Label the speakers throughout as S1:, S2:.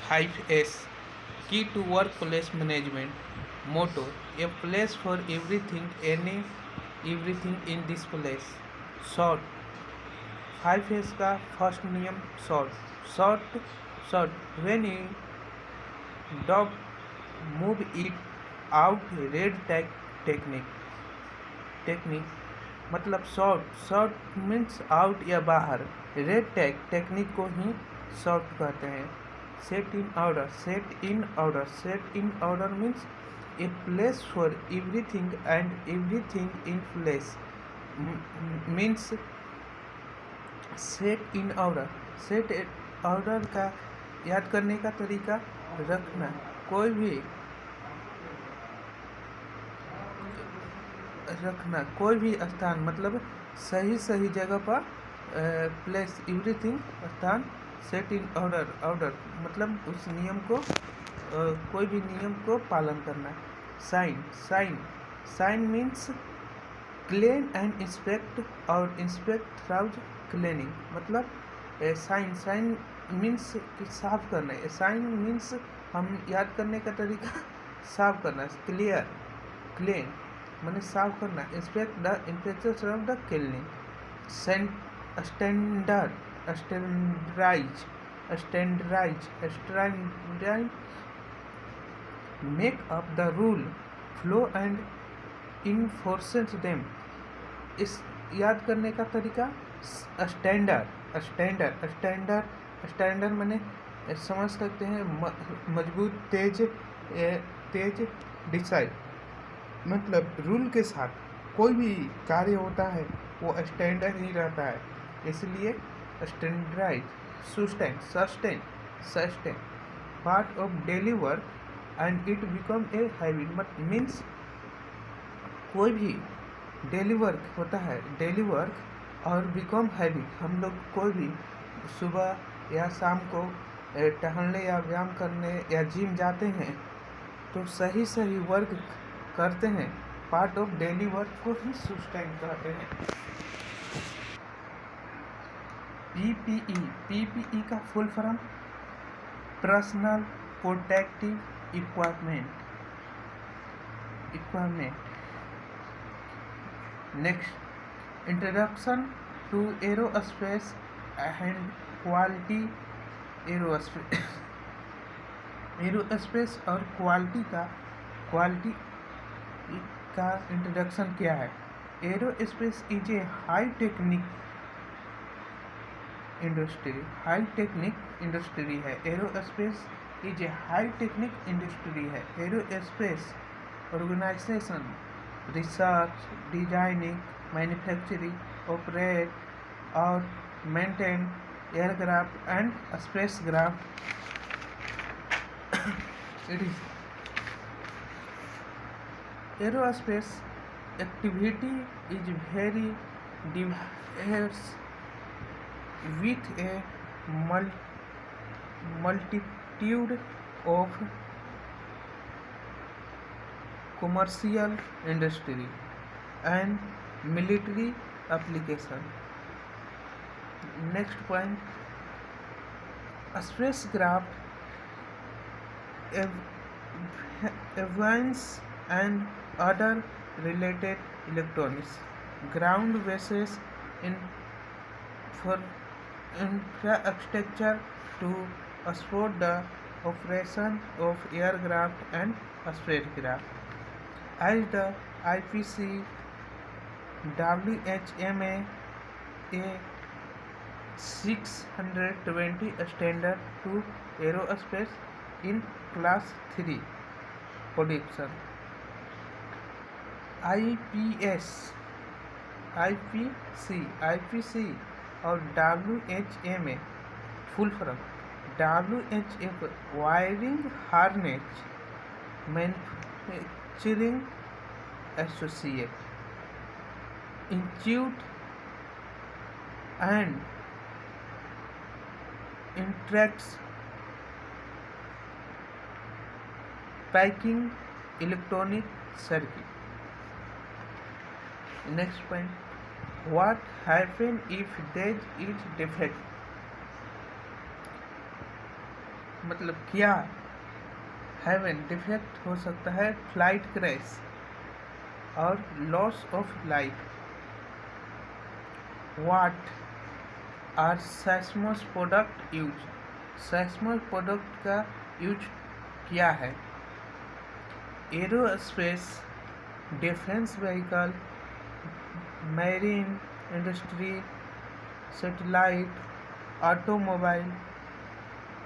S1: 5S Key to Workplace Management. Motto: a place for everything, everything in this place. Short: 5S का first नियम short short when dog move it out red tag technique मतलब short means out या बाहर, red tag technique को ही short कहते हैं। Set in order means a place for everything and everything in place means set in order का याद करने का तरीका रखना, कोई भी स्थान मतलब सही जगह पर प्लेस एवरीथिंग स्थान, सेट इन ऑर्डर मतलब उस नियम को कोई भी नियम को पालन करना। Shine means clean and inspect और इंस्पेक्ट राउज क्लीनिंग मतलब साइन मीन्स साफ करना है। साइन मीन्स हम याद करने का तरीका साफ करना, क्लीन मैंने साफ करना, inspect the inspection of the cleaning. Standardize make up the rule flow and enforces them. इस याद करने का तरीका स्टैंडर्ड मैंने समझ सकते हैं मजबूत, तेज डिसाइड मतलब रूल के साथ कोई भी कार्य होता है वो स्टैंडर्ड ही रहता है, इसलिए standardize. Sustain part of daily work and it become a habit means कोई भी डेली वर्क होता है, डेली वर्क और बिकम हैबिट। हम लोग कोई भी सुबह या शाम को टहलने या व्यायाम करने या जिम जाते हैं तो सही वर्क करते हैं, पार्ट ऑफ डेली वर्क को ही सस्टेन कहते हैं। पीपीई का full form personal protective equipment. Next, introduction to aerospace and quality. Aerospace और क्वालिटी का इंट्रोडक्शन क्या है? Aerospace is a high technic industry है। Aerospace is a high technic industry है। Aerospace organization research, designing, manufacturing, operate और maintain aircraft and spacecraft. It is aerospace activity is very diverse with a multitude of commercial industry and military application. Next point, spacecraft, avions and other related electronics, ground bases for infrastructure to support the operation of aircraft and spacecraft. As the IPC WHMA a 620 standard to aerospace in class 3 production. IPC और WHMA full form WHMA wiring harness manufacturing associate institute and interacts packing electronic circuit. Next point, what happen if there is defect? मतलब क्या, haven defect हो सकता है, flight crash और loss of life. What are Sasmos product use, Sasmos product का use क्या है? Aerospace, defence vehicle, marine industry, satellite, automobile,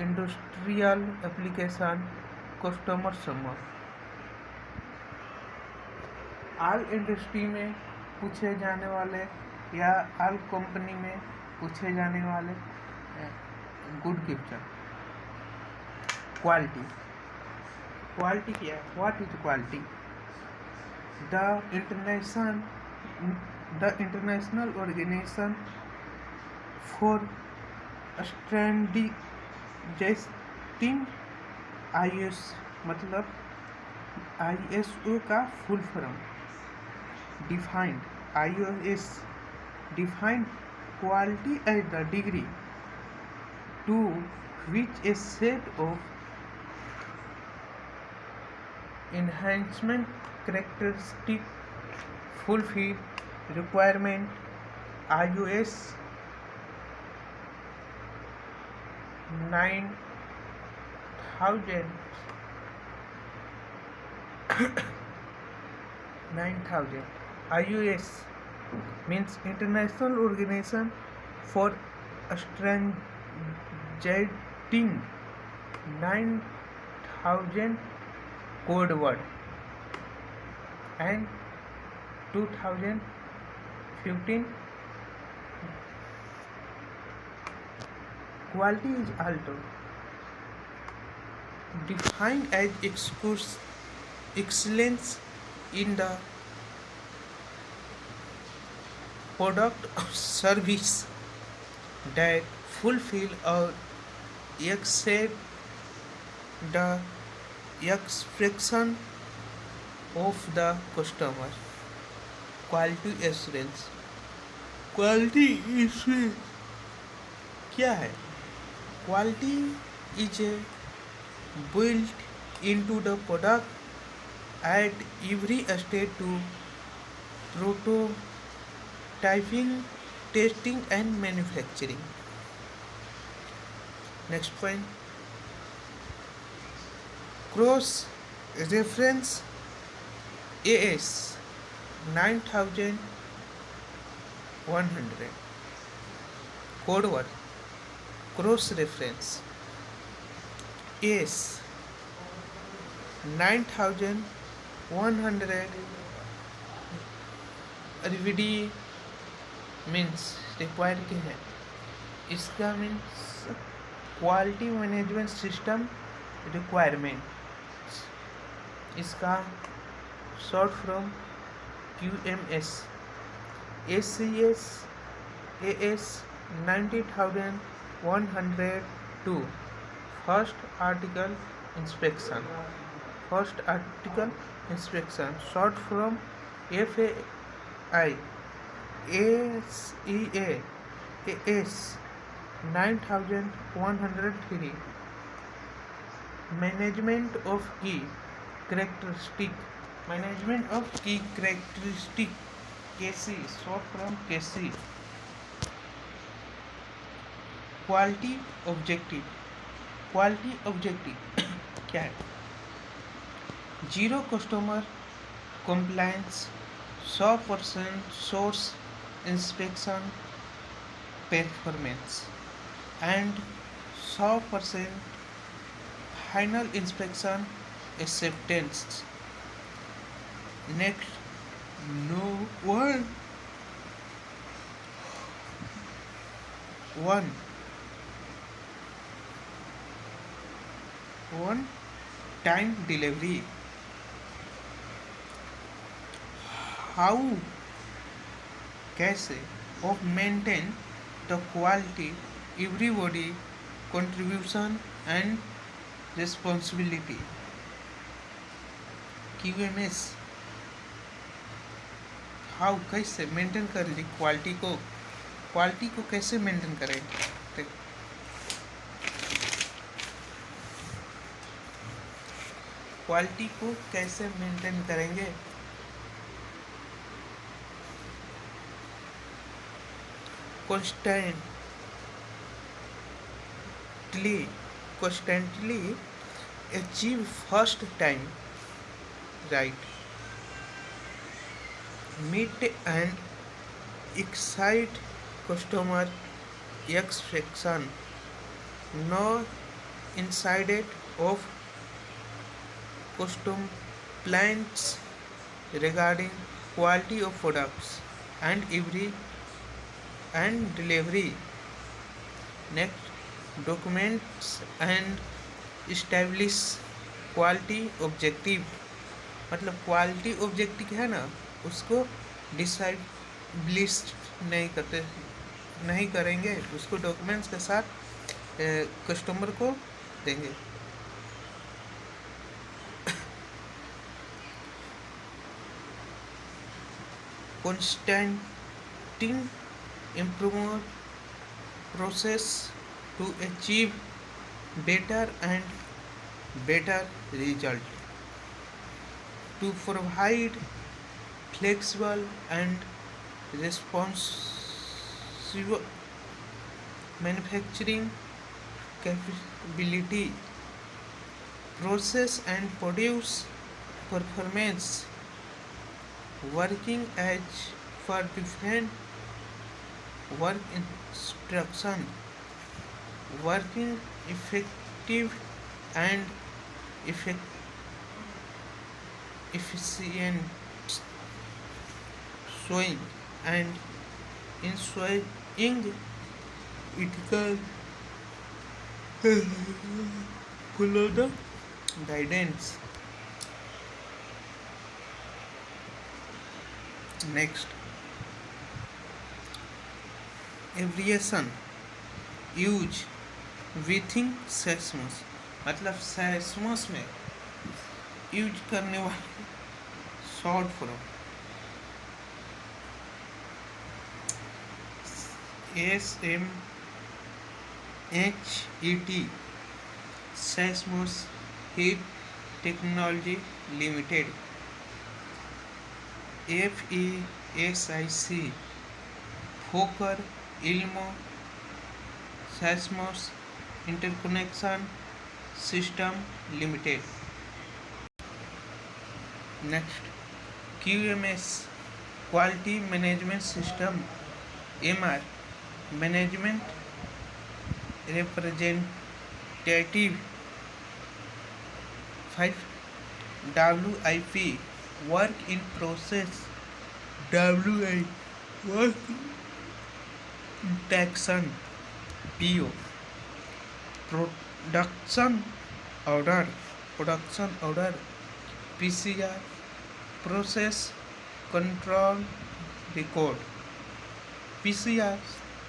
S1: industrial application, customer service. All industry में पूछे जाने वाले या ऑल कंपनी में पूछे जाने वाले गुड गिफ्ट। क्वालिटी, क्वालिटी क्या है? What is quality? The International Organization for standardizing, IS मतलब ISO का full form. Defined, IOS defined quality as the degree to which a set of enhancement characteristics fulfill requirement। IOS 9000 IOS means International Organization for Standardizing, 9000 code word, and 2015 quality is also defined as excellence in the product or service that fulfill or exceed the expectation of the customer। Quality assurance, quality assurance क्या है? Quality is a built into the product at every stage to prototyping, testing and manufacturing। Next point, cross reference AS 9100 code word, cross reference AS 9100 RVD means required क्या है? इसका means quality management system requirement, इसका short from QMS। ACS AS 90102 first article inspection, short from FAI। ASEA AS 9103 management of key characteristic, KC, short from KC। Quality objective क्या है? 0 customer compliance, 100% source inspection performance and 100% final inspection acceptance. Next, no one time delivery। how, कैसे of maintain the quality, everybody contribution and responsibility। QMS how, कैसे maintain कर ली quality को कैसे maintain करें? Quality को कैसे मेंटेन करेंगे? constantly achieve first time right, meet and excite customer expectation, know inside of complaints regarding quality of products and delivery. Next, documents and establish quality objective. मतलब quality objective है ना, उसको डिसाइब्लिश नहीं करेंगे, उसको डॉक्यूमेंट्स के साथ कस्टमर को देंगे. constant improvement process to achieve better and better result, to provide flexible and responsive manufacturing capability, process and produce performance, working as for different work instruction, working effective and efficient, showing and ensuring ethical follow the guidance. Next, abbreviation use within Sasmos, मतलब सेस्मस में use करने वाले short form SMHET, Sasmos heat technology limited. FESIC, Fokker Elmo Sasmos interconnection system limited. Next, QMS, quality management system. MR, management representative. 5, WIP, work in process. WI, work instruction. PO, production order. PCR, process control record.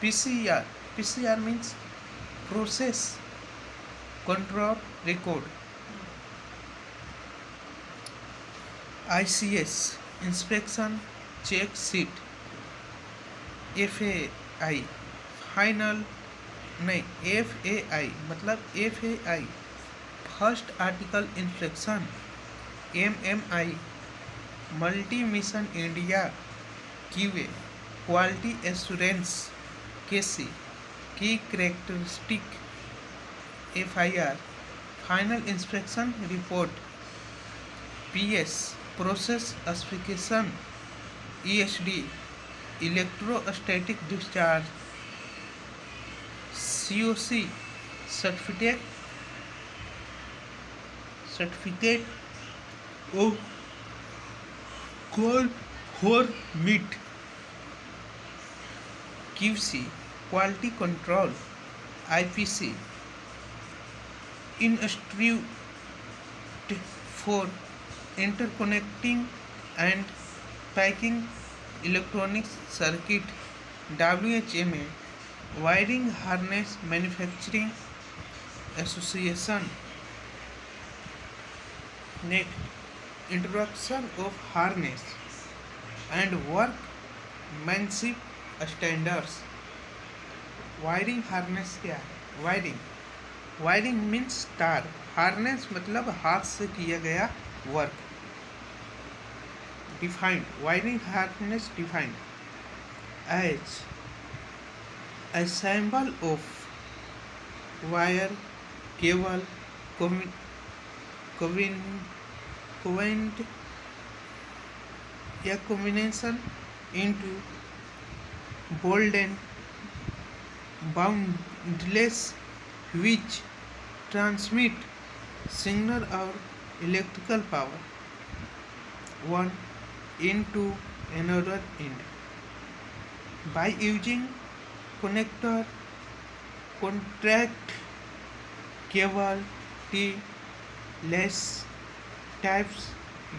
S1: PCR means process control record. ICS, inspection check sheet. FAI, final नहीं, FAI मतलब FAI, first article inspection. MMI, multi mission India. QA, quality assurance. KC, की characteristic. FIR, final inspection report. PS, process specification. ESD, electrostatic discharge. COC, certificate of call for meet. QC, quality control. IPC, institute for interconnecting and packing electronic circuit. WHMA, wiring harness manufacturing association. Next, introduction of harness and workmanship standards. Wiring harness क्या है? Wiring wiring means तार, harness मतलब हाथ से किया गया work. Defined, wiring harness defined as a symbol of wire, cable, covenant, a combination into bolden boundless which transmit signal or electrical power one end to another end by using connector, contract, cable, T, less, types,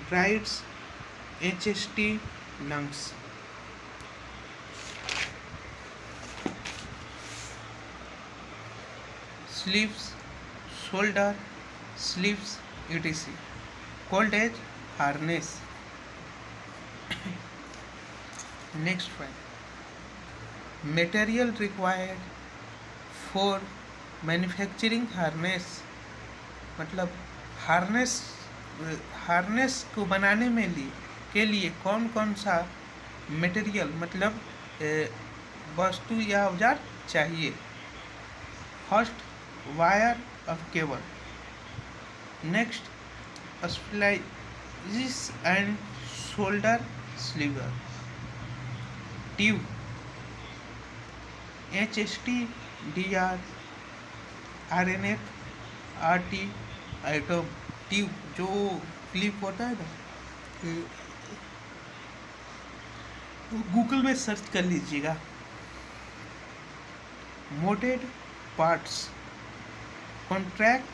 S1: brides, HST, lungs. Sleeves, shoulder, sleeves, etc. Called as harness. Next one. Material required for manufacturing harness, मतलब harness को बनाने में के लिए कौन कौन सा material मतलब वस्तु या औजार चाहिए। First, wire of cable. Next, splice and shoulder sleever. Tube, HST, DR, RNF, RT, item. Tube जो क्लिप होता है ना, गूगल में सर्च कर लीजिएगा। मोटेड parts, contract,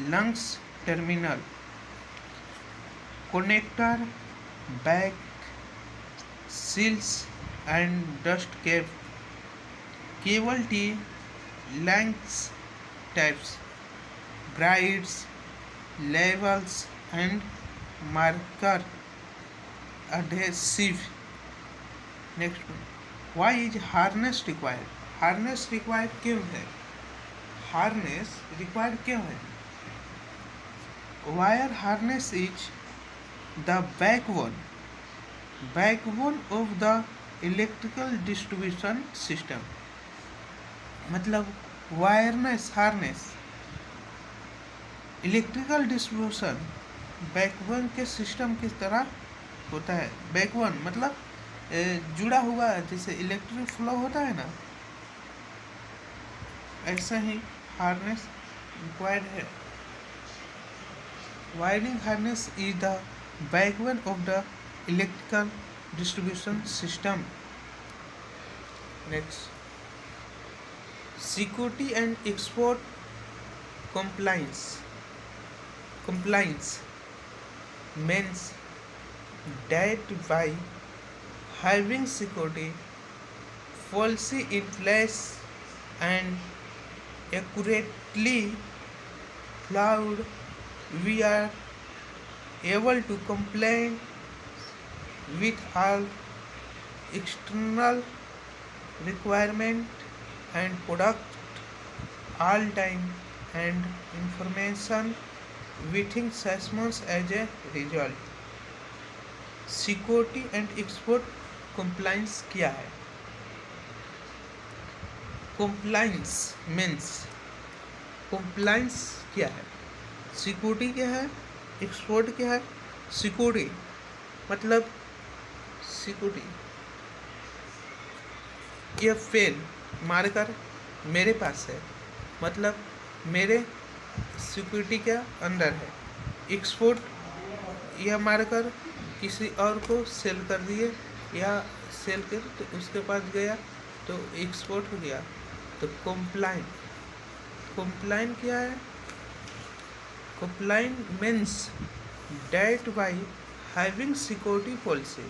S1: lungs, terminal, connector, back, seals and dust cap, cable tie, lengths, types, brides, labels and marker adhesive. Next one, why is harness required? Harness required क्यों है? Harness required क्यों है? Wire harness is the backbone of the electrical distribution system. मतलब वायरनेस harness electrical distribution backbone के system की तरह होता है। बैकबोन मतलब जुड़ा हुआ, जैसे इलेक्ट्रिक फ्लो होता है ना, ऐसा ही हार्नेस रिक्वायर्ड है। Wiring harness is the backbone of the electrical distribution system. Next, security and export compliance means that by having security policy in place and accurately followed, we are able to comply with all external requirement and product all time and information within 6 months as a result. Security and export compliance क्या है? Compliance means compliance क्या है? Security क्या है? Export क्या है? Security मतलब security, यह पेन मार्कर मेरे पास है, मतलब मेरे सिक्योरिटी के अंदर है। एक्सपोर्ट, यह मार्कर किसी और को सेल कर दिए या सेल कर तो उसके पास गया तो एक्सपोर्ट हो गया। तो कंप्लाइन क्या है? Compliance means that by having security policy,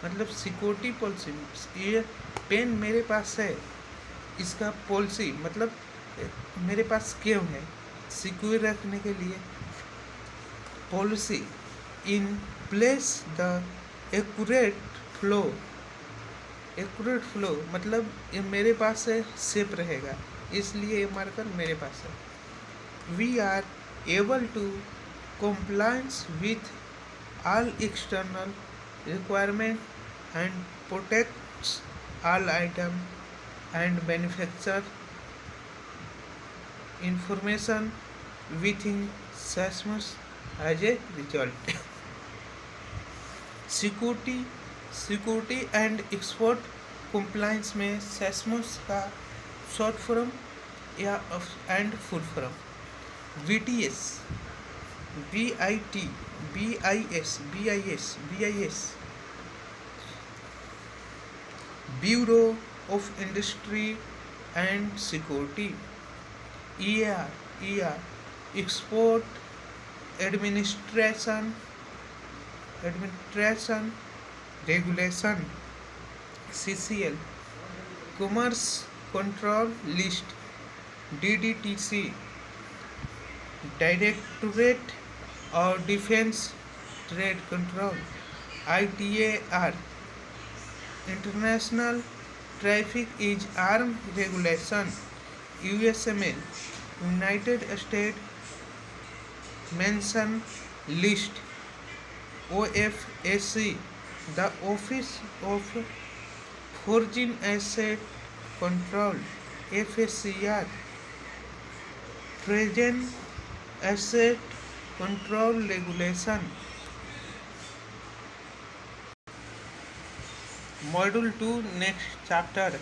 S1: मतलब सिक्योरिटी पॉलिसी। ये पेन मेरे पास है, इसका पॉलिसी मतलब मेरे पास क्यों है? सिक्योर रखने के लिए policy in place the accurate flow मतलब ये मेरे पास है, सेफ रहेगा, इसलिए ये मार्कर मेरे पास है। we are able to compliance with all external requirement and protects all item and manufacture information within SASMUS as a result. Security security and export compliance में सेस्मस का शॉर्ट फॉर्म या and full form VTS BIT BIS bureau of industry and security ER export administration regulation CCL commerce control list DDTC डायरेक्टरेट और defence trade control ITAR international traffic is arm regulation USML united state mention list OFAC the Office of Foreign Asset Control FACR Foreign Asset Control Regulation Module 2 next chapter